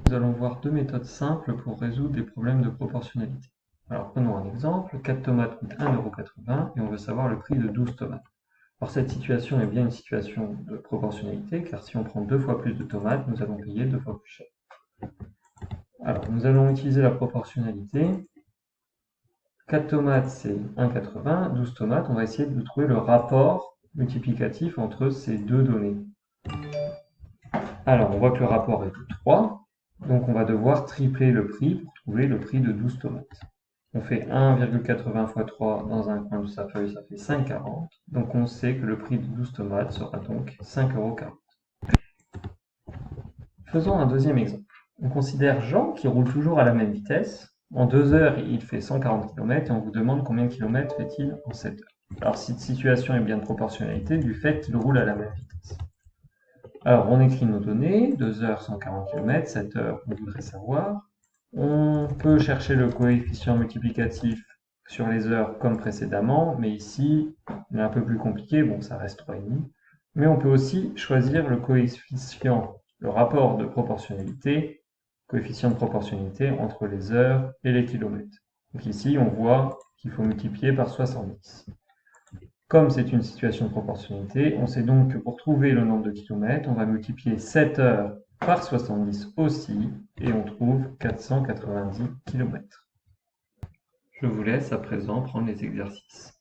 Nous allons voir deux méthodes simples pour résoudre des problèmes de proportionnalité. Alors prenons un exemple, 4 tomates coûtent 1,80 € et on veut savoir le prix de 12 tomates. Alors cette situation est bien une situation de proportionnalité, car si on prend 2 fois plus de tomates, nous allons payer 2 fois plus cher. Alors nous allons utiliser la proportionnalité. 4 tomates c'est 1,80 €, 12 tomates, on va essayer de trouver le rapport multiplicatif entre ces deux données. Alors on voit que le rapport est de 3, donc on va devoir tripler le prix pour trouver le prix de 12 tomates. On fait 1,80 fois 3 dans un coin de sa feuille, ça fait 5,40. Donc on sait que le prix de 12 tomates sera donc 5,40 €. Faisons un deuxième exemple. On considère Jean qui roule toujours à la même vitesse. En 2 heures, il fait 140 km et on vous demande combien de kilomètres fait-il en 7 heures. Alors cette situation est bien de proportionnalité du fait qu'il roule à la même vitesse. Alors on écrit nos données, 2 heures 140 km, 7 heures on voudrait savoir. On peut chercher le coefficient multiplicatif sur les heures comme précédemment, mais ici, il est un peu plus compliqué, bon ça reste 3,5. Mais on peut aussi choisir le coefficient, le rapport de proportionnalité, coefficient de proportionnalité entre les heures et les kilomètres. Donc ici, on voit qu'il faut multiplier par 70. Comme c'est une situation de proportionnalité, on sait donc que pour trouver le nombre de kilomètres, on va multiplier 7 heures par 70 aussi, et on trouve 490 km. Je vous laisse à présent prendre les exercices.